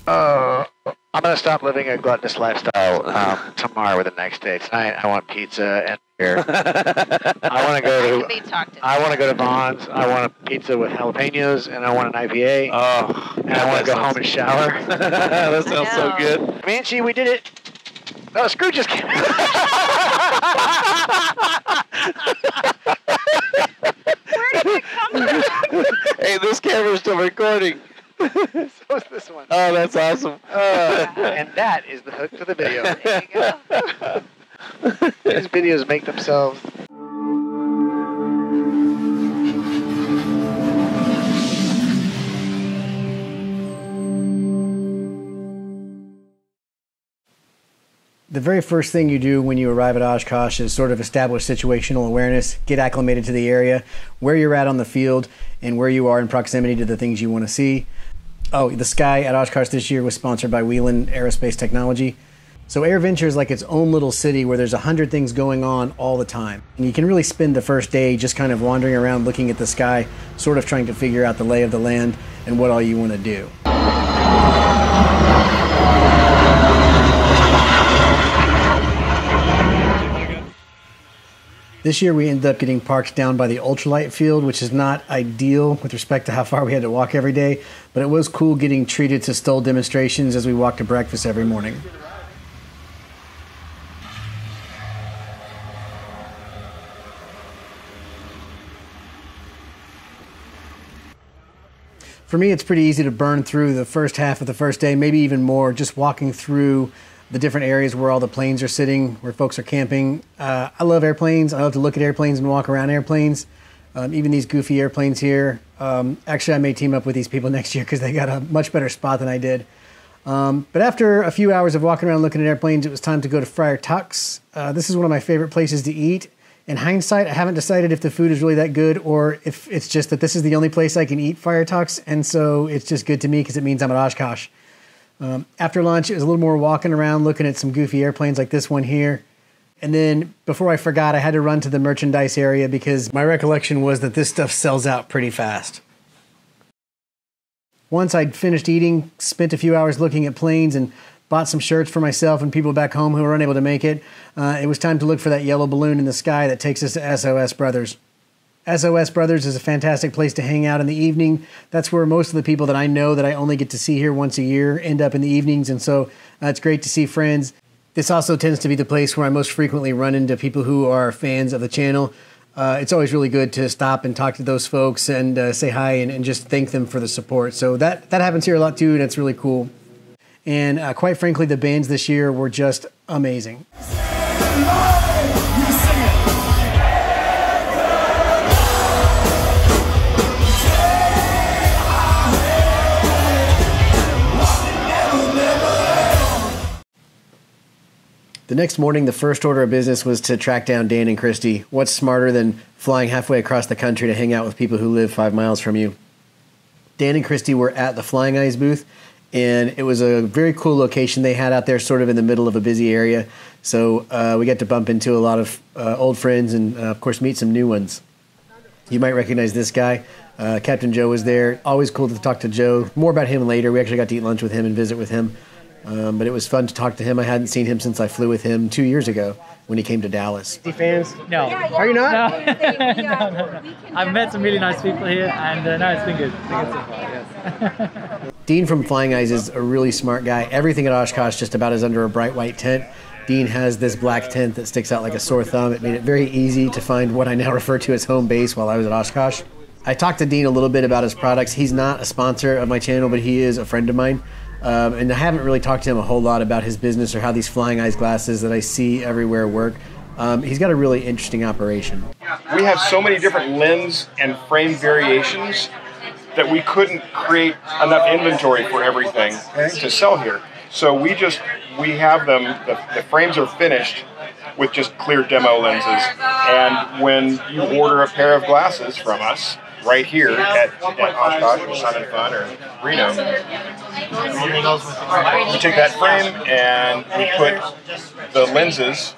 I'm gonna stop living a gluttonous lifestyle tomorrow or the next day. Tonight, I want pizza and beer. I want to go to Vaughn's. I want a pizza with jalapenos, and I want an IPA. Oh, and I want to go home and shower. That sounds so good. Manchi, we did it. No, Scrooge just came. Where did it come from? Hey, this camera's still recording. So is this one. Oh, that's awesome. And that is the hook to the video. There you go. These videos make themselves. The very first thing you do when you arrive at Oshkosh is sort of establish situational awareness, get acclimated to the area, where you're at on the field, and where you are in proximity to the things you want to see. Oh, the sky at Oshkosh this year was sponsored by Wheelan Aerospace Technology. So AirVenture is like its own little city where there's 100 things going on all the time. And you can really spend the first day just kind of wandering around looking at the sky, sort of trying to figure out the lay of the land and what all you want to do. This year we ended up getting parked down by the ultralight field, which is not ideal with respect to how far we had to walk every day, but it was cool getting treated to STOL demonstrations as we walked to breakfast every morning. For me, it's pretty easy to burn through the first half of the first day, maybe even more, just walking through the different areas where all the planes are sitting, where folks are camping. I love airplanes. I love to look at airplanes and walk around airplanes. Even these goofy airplanes here. Actually, I may team up with these people next year because they got a much better spot than I did. But after a few hours of walking around looking at airplanes, it was time to go to Friar Tuck's. This is one of my favorite places to eat. In hindsight, I haven't decided if the food is really that good or if it's just that this is the only place I can eat Friar Tuck's, and so it's just good to me because it means I'm at Oshkosh. After lunch, it was a little more walking around, looking at some goofy airplanes like this one here. And then before I forgot, I had to run to the merchandise area because my recollection was that this stuff sells out pretty fast. Once I'd finished eating, spent a few hours looking at planes and bought some shirts for myself and people back home who were unable to make it, it was time to look for that yellow balloon in the sky that takes us to SOS Brothers. SOS Brothers is a fantastic place to hang out in the evening. That's where most of the people that I know that I only get to see here once a year end up in the evenings, and so it's great to see friends. This also tends to be the place where I most frequently run into people who are fans of the channel. It's always really good to stop and talk to those folks and say hi and just thank them for the support. So that happens here a lot too, and it's really cool. And quite frankly, the bands this year were just amazing. The next morning, the first order of business was to track down Dan and Christy. What's smarter than flying halfway across the country to hang out with people who live 5 miles from you? Dan and Christy were at the Flying Eyes booth, and it was a very cool location they had out there sort of in the middle of a busy area. So we got to bump into a lot of old friends and, of course, meet some new ones. You might recognize this guy. Captain Joe was there. Always cool to talk to Joe. More about him later. We actually got to eat lunch with him and visit with him. But it was fun to talk to him. I hadn't seen him since I flew with him 2 years ago when he came to Dallas. Fans? No. Are you not? No. I've met some really nice people here, and no, it's been good. It's been good so far, yes. Dean from Flying Eyes is a really smart guy. Everything at Oshkosh just about is under a bright white tent. Dean has this black tent that sticks out like a sore thumb. It made it very easy to find what I now refer to as home base while I was at Oshkosh. I talked to Dean a little bit about his products. He's not a sponsor of my channel, but he is a friend of mine. And I haven't really talked to him a whole lot about his business or how these Flying Eyes glasses that I see everywhere work. He's got a really interesting operation. We have so many different lens and frame variations that we couldn't create enough inventory for everything to sell here. So we have them, the frames are finished with just clear demo lenses. And when you order a pair of glasses from us, right here at Oshkosh or Sun and Fun or Reno, we take that frame and we put the lenses.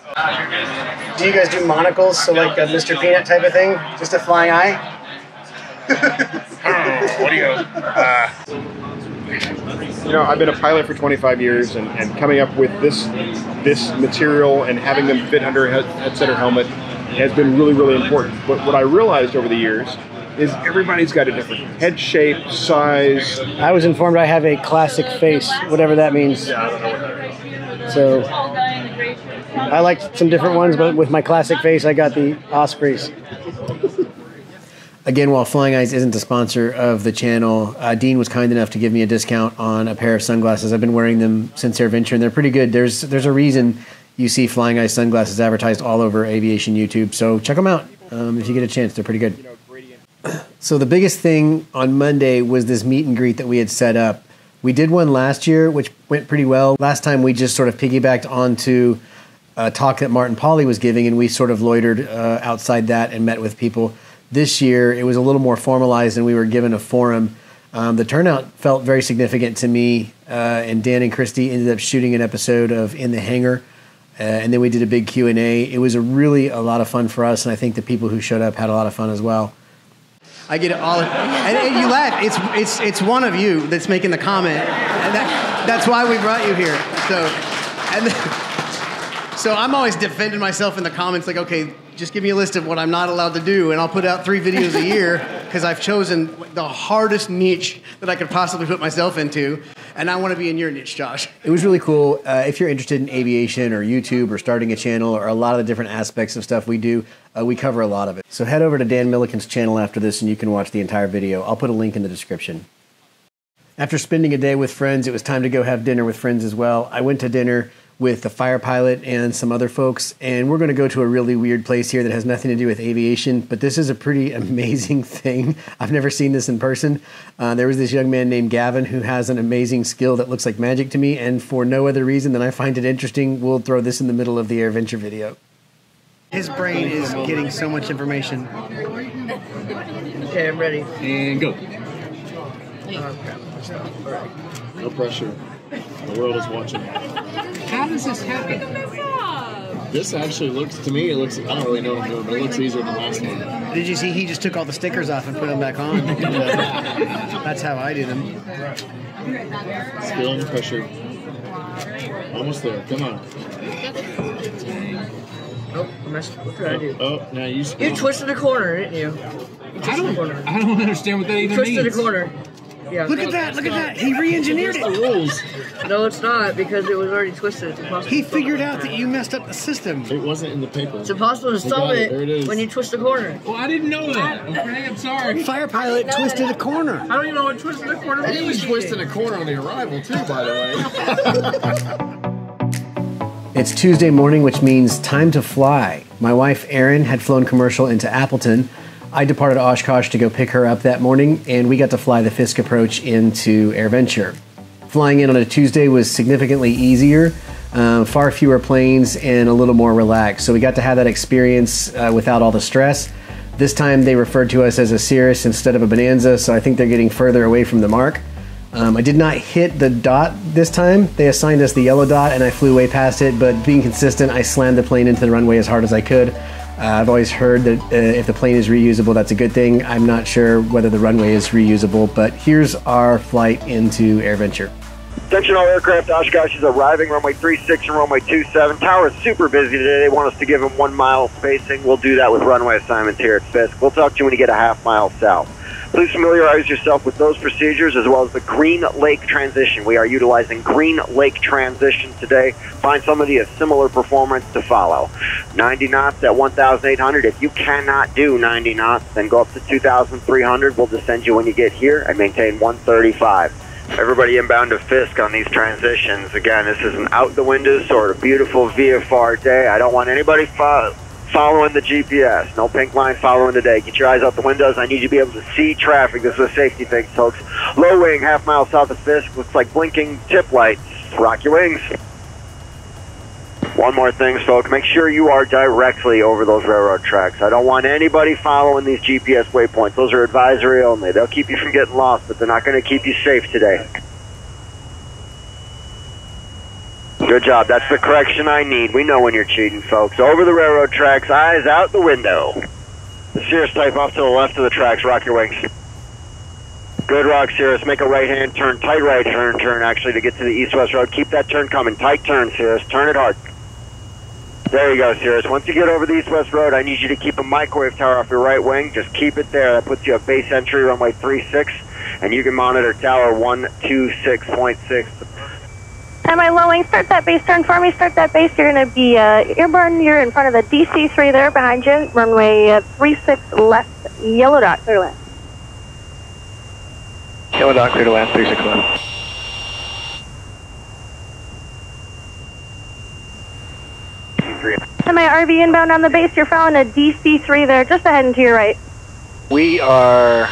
Do you guys do monocles, so like a Mr. Peanut type of thing? Just a flying eye? What do you You know, I've been a pilot for 25 years, and coming up with this material and having them fit under a headset or helmet has been really, really important. But what I realized over the years is everybody's got a different head shape, size. I was informed I have a classic face, whatever that means. Yeah, I don't know what that is. So I liked some different ones, but with my classic face, I got the Ospreys. Again, while Flying Eyes isn't a sponsor of the channel, Dean was kind enough to give me a discount on a pair of sunglasses. I've been wearing them since AirVenture, and they're pretty good. There's a reason you see Flying Eyes sunglasses advertised all over aviation YouTube, so check them out if you get a chance. They're pretty good. So the biggest thing on Monday was this meet and greet that we had set up. We did one last year, which went pretty well. Last time we just sort of piggybacked onto a talk that Martin Pauly was giving, and we sort of loitered outside that and met with people. This year, it was a little more formalized, and we were given a forum. The turnout felt very significant to me, and Dan and Christy ended up shooting an episode of In the Hangar, and then we did a big Q&A. It was a lot of fun for us, and I think the people who showed up had a lot of fun as well. I get it all, and you laugh. It's one of you that's making the comment, and that's why we brought you here. So I'm always defending myself in the comments, like, okay, just give me a list of what I'm not allowed to do, and I'll put out 3 videos a year because I've chosen the hardest niche that I could possibly put myself into, and I want to be in your niche, Josh. It was really cool. If you're interested in aviation or YouTube or starting a channel or a lot of the different aspects of stuff we do, we cover a lot of it. So head over to Dan Milliken's channel after this, and you can watch the entire video. I'll put a link in the description. After spending a day with friends, it was time to go have dinner with friends as well. I went to dinner with the fire pilot and some other folks, and we're going to go to a really weird place here that has nothing to do with aviation, but this is a pretty amazing thing. I've never seen this in person. There was this young man named Gavin who has an amazing skill that looks like magic to me, and for no other reason than I find it interesting, we'll throw this in the middle of the AirVenture video. His brain is getting so much information. Okay, I'm ready. And go. No pressure. The world is watching. How does this happen? This actually looks, to me, I don't really know what I'm doing, but it looks easier than the last one. Did you see he just took all the stickers off and put them back on? That's how I do them. Skill and pressure. Almost there. Come on. Oh, what did I do? Oh, now you twisted a corner, didn't you? I don't understand what that even means. Twisted a corner. Yeah. Look at that. He re-engineered it. The rules. No, it's not, because it was already twisted. It's impossible. He figured out that you messed up the system. It wasn't in the paper. It's impossible to solve it when you twist a corner. Well, I didn't know that. Okay, I'm sorry. Fire pilot twisted a corner. I don't even know what twisted a corner means. He was twisting a corner on the arrival, too, by the way. It's Tuesday morning, which means time to fly. My wife, Erin, had flown commercial into Appleton. I departed Oshkosh to go pick her up that morning, and we got to fly the Fisk approach into AirVenture. Flying in on a Tuesday was significantly easier, far fewer planes, and a little more relaxed. So we got to have that experience without all the stress. This time they referred to us as a Cirrus instead of a Bonanza, so I think they're getting further away from the mark. I did not hit the dot this time. They assigned us the yellow dot, and I flew way past it, but being consistent, I slammed the plane into the runway as hard as I could. I've always heard that if the plane is reusable, that's a good thing. I'm not sure whether the runway is reusable, but here's our flight into AirVenture. Attention all aircraft, Oshkosh is arriving, runway 36 and runway 27. Tower is super busy today. They want us to give them 1 mile spacing. We'll do that with runway assignments here at Fisk. We'll talk to you when you get a ½ mile south. Please familiarize yourself with those procedures as well as the Green Lake transition. We are utilizing Green Lake transition today. Find somebody of similar performance to follow. 90 knots at 1,800. If you cannot do 90 knots, then go up to 2,300. We'll descend you when you get here and maintain 135. Everybody inbound to Fisk on these transitions. Again, this is an out the windows sort of beautiful VFR day. I don't want anybody following the GPS. No pink line following today. Get your eyes out the windows. I need you to be able to see traffic. This is a safety thing, folks. Low wing, ½ mile south of Fisk. Looks like blinking tip lights. Rock your wings. One more thing, folks. Make sure you are directly over those railroad tracks. I don't want anybody following these GPS waypoints. Those are advisory only. They'll keep you from getting lost, but they're not going to keep you safe today. Good job. That's the correction I need. We know when you're cheating, folks. Over the railroad tracks, eyes out the window. The Cirrus type off to the left of the tracks. Rock your wings. Good rock, Cirrus. Make a right-hand turn, tight right-hand turn, actually, to get to the east-west road. Keep that turn coming. Tight turn, Cirrus. Turn it hard. There you go, Cirrus. Once you get over the east-west road, I need you to keep a microwave tower off your right wing. Just keep it there. That puts you at base entry, runway 36, and you can monitor tower 126.6. Am I low wing? Start that base turn for me. Start that base. You're going to be airborne. You're in front of the DC-3 there behind you. Runway 36 left, yellow dot, clear land. Yellow dot, clear to land, 36 left. Am I RV inbound on the base? You're following a DC-3 there, just ahead and to your right. We are...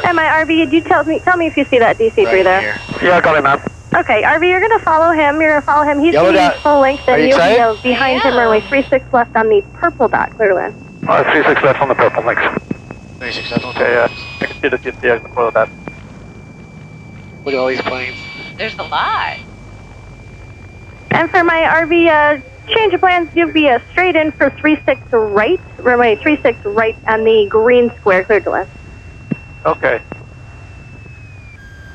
Am I RV? You tell me if you see that DC-3 right there. Here. Yeah, got it, ma'am. Okay, RV, you're going to follow him. You're going to follow him. He's Yellow going to be full length, and you'll be behind him, runway 36 left on the purple dot, clear to land. 36 left on the purple, thanks. 36 left on the purple. Okay, I can see the GPS before that. Look at all these planes. There's a lot. And for my RV change of plans, you'll be straight in for 36 right, runway 36 right on the green square, clear to land. Okay.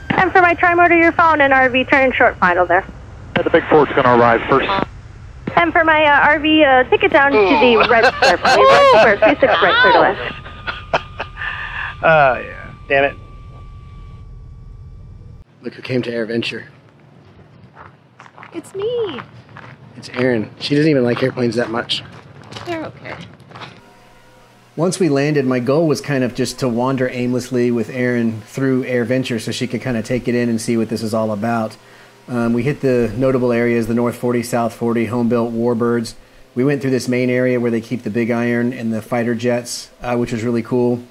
And for my tri-motor, you're following an RV, turning short final there. Yeah, the big Ford's going to arrive first. And for my RV, take it down to the red square, for me. Red square, 36 right, clear to land. Oh, yeah. Damn it. Look who came to AirVenture. It's me. It's Erin. She doesn't even like airplanes that much. They're okay. Once we landed, my goal was kind of just to wander aimlessly with Erin through AirVenture so she could kind of take it in and see what this is all about. We hit the notable areas, the North 40, South 40, home-built warbirds. We went through this main area where they keep the big iron and the fighter jets, which was really cool.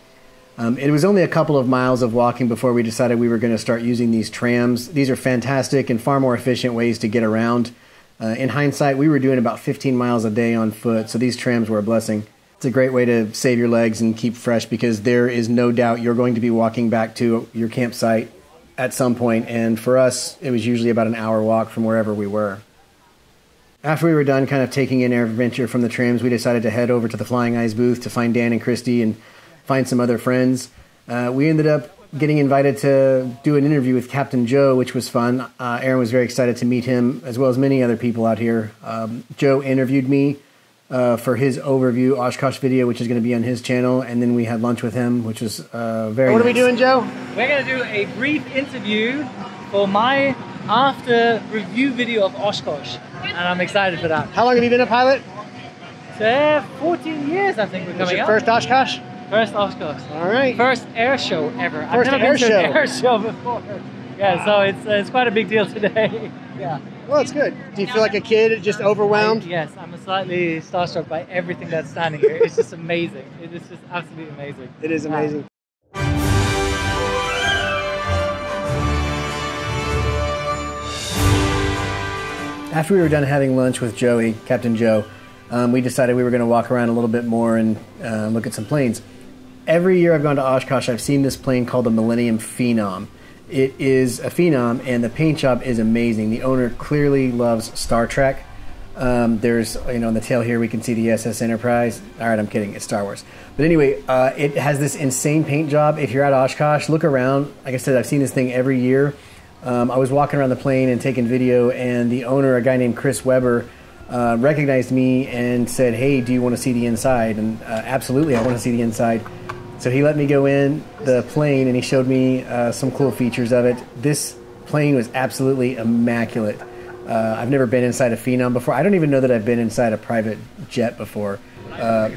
It was only a couple of miles of walking before we decided we were going to start using these trams. These are fantastic and far more efficient ways to get around. In hindsight, we were doing about 15 miles a day on foot, so these trams were a blessing. It's a great way to save your legs and keep fresh because there is no doubt you're going to be walking back to your campsite at some point, and for us, it was usually about an hour walk from wherever we were. After we were done kind of taking in AirVenture from the trams, we decided to head over to the Flying Eyes booth to find Dan and Christy and find some other friends. We ended up getting invited to do an interview with Captain Joe, which was fun. Erin was very excited to meet him, as well as many other people out here. Joe interviewed me for his overview Oshkosh video, which is going to be on his channel, and then we had lunch with him, which was very What nice. are we doing, Joe? We're going to do a brief interview for my after review video of Oshkosh, and I'm excited for that. How long have you been a pilot? 14 years, I think we're This coming your up. first Oshkosh? First Oshkosh. All right. First air show ever. First I've never air been to show. an air show before. Yeah, so it's quite a big deal today. Yeah. Well, it's good. Do you feel like a kid, just overwhelmed? Yes, I'm slightly starstruck by everything that's standing here. It's just amazing. It is just absolutely amazing. It is amazing. After we were done having lunch with Joey, Captain Joe, we decided we were going to walk around a little bit more and look at some planes. Every year I've gone to Oshkosh, I've seen this plane called the Millennium Phenom. It is a Phenom, and the paint job is amazing. The owner clearly loves Star Trek. There's, on the tail here we can see the SS Enterprise. All right, I'm kidding. It's Star Wars. But anyway, it has this insane paint job. If you're at Oshkosh, look around. Like I said, I've seen this thing every year. I was walking around the plane and taking video, and the owner, a guy named Chris Weber, recognized me and said, "Hey, do you want to see the inside?" And absolutely, I want to see the inside. So he let me go in the plane, and he showed me some cool features of it. This plane was absolutely immaculate. I've never been inside a Phenom before. I don't even know that I've been inside a private jet before.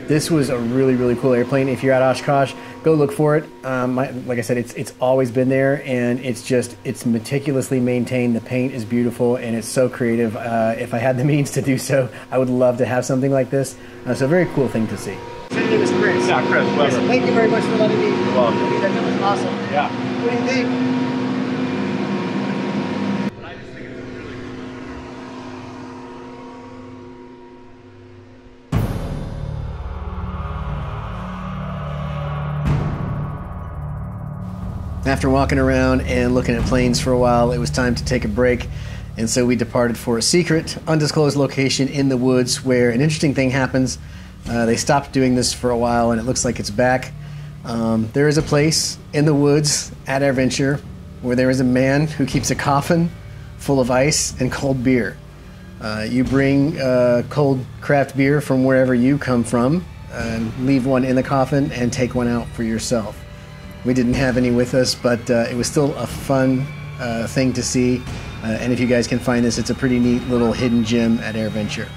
This was a really, really cool airplane. If you're at Oshkosh, go look for it. Like I said, it's always been there, and it's meticulously maintained. The paint is beautiful, and it's so creative. If I had the means to do so, I would love to have something like this. So a very cool thing to see. His name is Chris. Yeah, Chris Weber. Thank you very much for letting me. You're welcome. That was awesome. Yeah. What do you think? After walking around and looking at planes for a while, it was time to take a break, and so we departed for a secret, undisclosed location in the woods where an interesting thing happens. They stopped doing this for a while, and it looks like it's back. There is a place in the woods at AirVenture where there is a man who keeps a coffin full of ice and cold beer. You bring cold craft beer from wherever you come from, leave one in the coffin, and take one out for yourself. We didn't have any with us, but it was still a fun thing to see. And if you guys can find this, it's a pretty neat little hidden gem at AirVenture.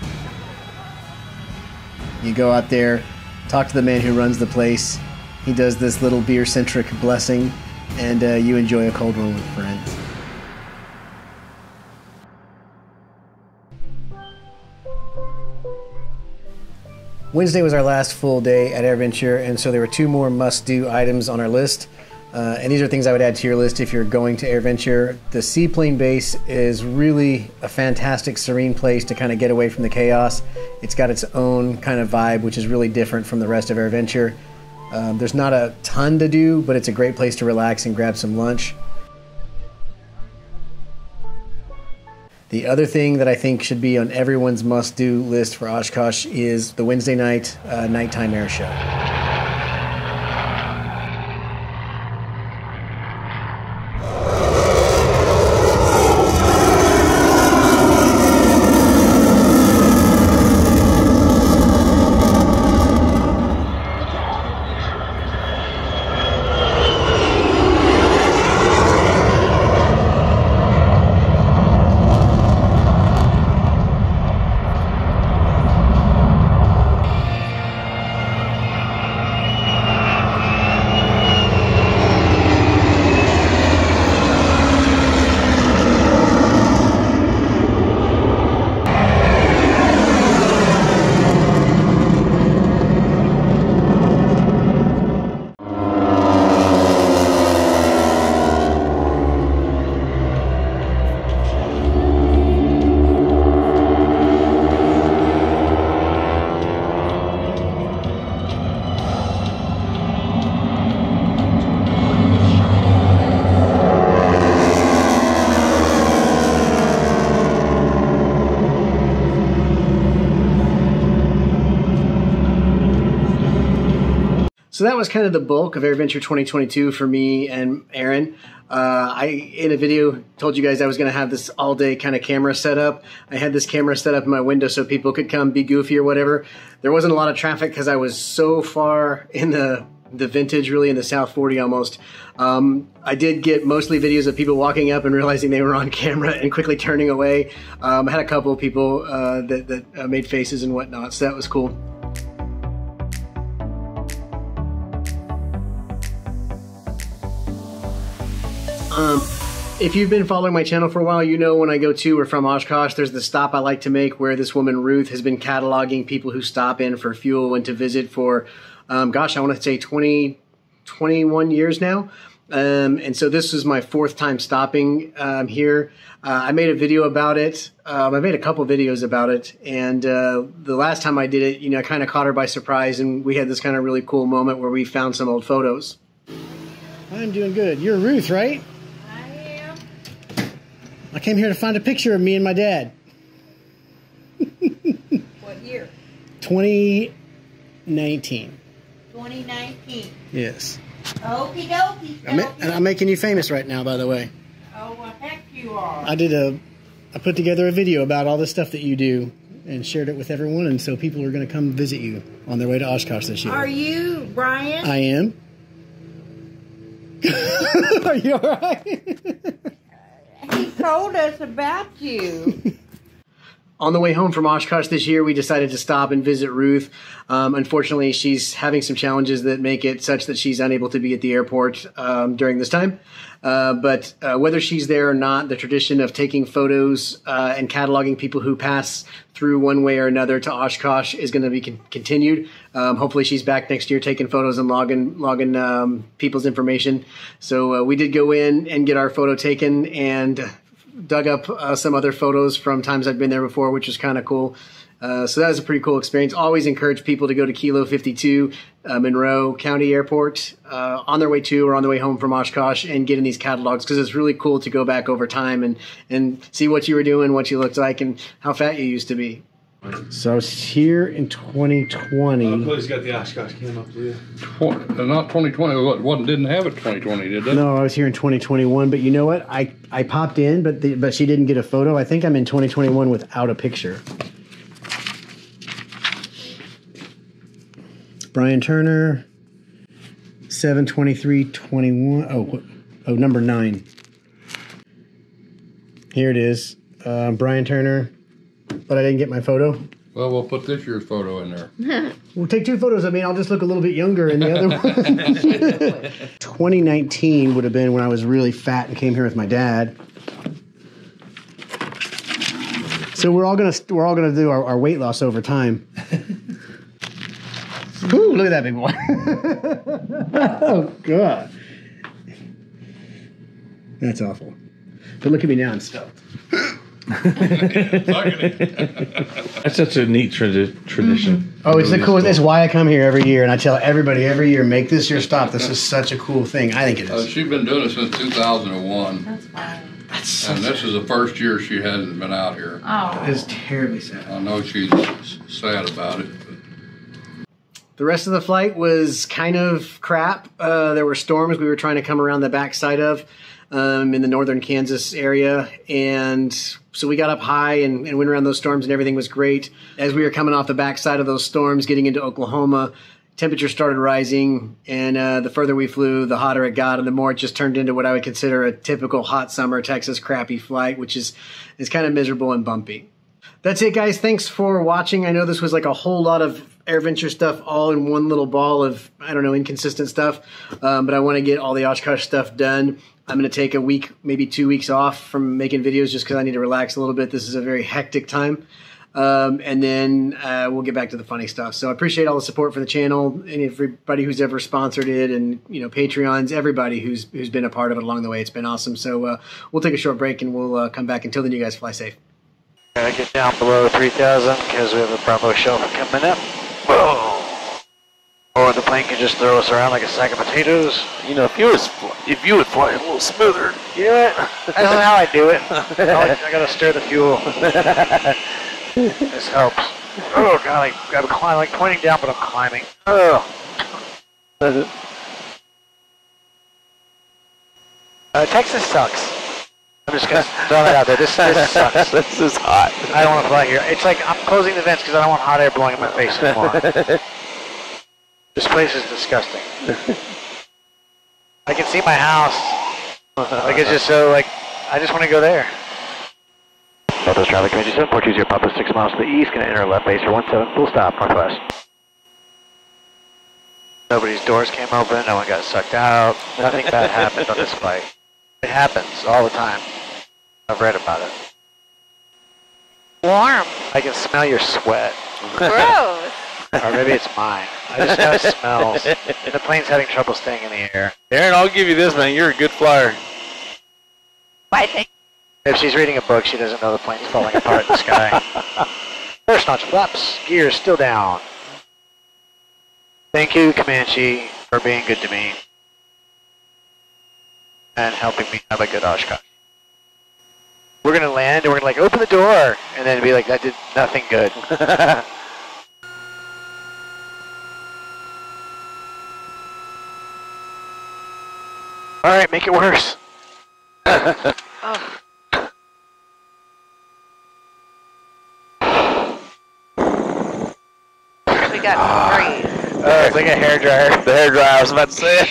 You go out there, talk to the man who runs the place. He does this little beer-centric blessing, and you enjoy a cold one with friends. Wednesday was our last full day at AirVenture, and so there were 2 more must-do items on our list. And these are things I would add to your list if you're going to AirVenture. The Seaplane Base is really a fantastic, serene place to kind of get away from the chaos. It's got its own kind of vibe, which is really different from the rest of AirVenture. There's not a ton to do, but it's a great place to relax and grab some lunch. The other thing that I think should be on everyone's must-do list for Oshkosh is the Wednesday night nighttime air show. So that was kind of the bulk of AirVenture 2022 for me and Aaron. In a video, told you guys I was going to have this all-day kind of camera set up. I had this camera set up in my window so people could come be goofy or whatever. There wasn't a lot of traffic because I was so far in the vintage, really in the South 40 almost. I did get mostly videos of people walking up and realizing they were on camera and quickly turning away. I had a couple of people that made faces and whatnot, so that was cool. If you've been following my channel for a while, you know when I go to or from Oshkosh, there's the stop I like to make where this woman, Ruth, has been cataloging people who stop in for fuel and to visit for, gosh, I want to say 21 years now. And so this is my 4th time stopping here. I made a video about it. I made a couple videos about it. And the last time I did it, you know, I kind of caught her by surprise. And we had this kind of really cool moment where we found some old photos. I'm doing good. You're Ruth, right? I came here to find a picture of me and my dad. What year? 2019. 2019. Yes. Okie dokie. I'm making you famous right now, by the way. Oh, well, heck you are. I put together a video about all the stuff that you do and shared it with everyone, and so people are going to come visit you on their way to Oshkosh this year. Are you Brian? I am. Are you all right? He told us about you. On the way home from Oshkosh this year, we decided to stop and visit Ruth. Unfortunately, she's having some challenges that make it such that she's unable to be at the airport during this time. But whether she's there or not, the tradition of taking photos and cataloging people who pass through one way or another to Oshkosh is going to be continued. Hopefully she's back next year taking photos and logging people's information. So we did go in and get our photo taken and dug up some other photos from times I've been there before, which was kind of cool. So that was a pretty cool experience. Always encourage people to go to Kilo 52, Monroe County Airport, on their way to or on their way home from Oshkosh and get in these catalogs because it's really cool to go back over time and see what you were doing, what you looked like, and how fat you used to be. So I was here in 2020. Cody's got the Oshkosh cam up to you. Not 2020. What didn't have it 2020, did it? No, I was here in 2021. But you know what? I popped in, but she didn't get a photo. I think I'm in 2021 without a picture. Brian Turner, 7/23/21. Oh, number 9. Here it is, Brian Turner. But I didn't get my photo. Well, we'll put this year's photo in there. We'll take 2 photos. I mean, I'll just look a little bit younger in the other one. 2019 would have been when I was really fat and came here with my dad. So we're all gonna do our weight loss over time. Ooh, look at that big boy. Oh God, that's awful. But look at me now, I'm stoked. That's such a neat tradition. Oh, it's the coolest. It's why I come here every year, and I tell everybody every year, make this your stop. This is such a cool thing. I think it is. She's been doing it since 2001. That's fine. And this is the first year she hasn't been out here. Oh. That is terribly sad. I know she's sad about it. But. The rest of the flight was kind of crap. There were storms we were trying to come around the backside of in the northern Kansas area. And so we got up high and went around those storms, and everything was great. As we were coming off the backside of those storms, getting into Oklahoma, temperature started rising. And the further we flew, the hotter it got, and the more it just turned into what I would consider a typical hot summer Texas crappy flight, which is kind of miserable and bumpy. That's it, guys. Thanks for watching. I know this was like a whole lot of AirVenture stuff all in one little ball of, I don't know, inconsistent stuff. But I want to get all the Oshkosh stuff done. I'm going to take a week, maybe 2 weeks off from making videos just because I need to relax a little bit. This is a very hectic time. And then we'll get back to the funny stuff. So I appreciate all the support for the channel and everybody who's ever sponsored it, and, you know, Patreons, everybody who's been a part of it along the way. It's been awesome. So we'll take a short break and we'll come back. Until then, you guys fly safe. Gotta get down below 3,000 because we have a Bravo shelf coming up. Whoa! Or the plane can just throw us around like a sack of potatoes. You know, if you would fly a little smoother. You know what? That's not how I do it. I gotta stir the fuel. This helps. Oh God, I gotta climb, like pointing down, but I'm climbing. Oh. Texas sucks. I'm just gonna throw that out there. This sucks. This is hot. I don't want to fly here. It's like I'm closing the vents because I don't want hot air blowing in my face anymore. This place is disgusting. I can see my house. Like it's just so like I just want to go there. Southwest traffic, Commander 7420 Papa 6 miles to the east, gonna enter left base for 17, full stop, northwest. Nobody's doors came open, no one got sucked out, nothing bad happened on this flight. It happens all the time. I've read about it. Warm. I can smell your sweat. Gross. Or maybe it's mine. I just know it smells. And the plane's having trouble staying in the air. Aaron, I'll give you this, man. You're a good flyer. Why, thank If she's reading a book, she doesn't know the plane's falling apart in the sky. First notch flaps, gears still down. Thank you, Comanche, for being good to me. And helping me have a good Oshkosh. We're gonna land and we're gonna like open the door and then be like, that did nothing good. Alright, make it worse. Oh. We got great. Oh, it's like a hairdryer. The hairdryer, I was about to say.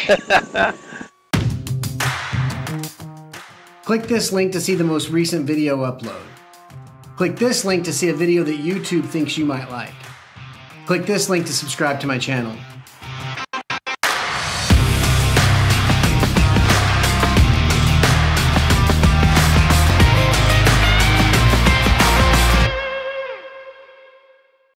Click this link to see the most recent video upload. Click this link to see a video that YouTube thinks you might like. Click this link to subscribe to my channel.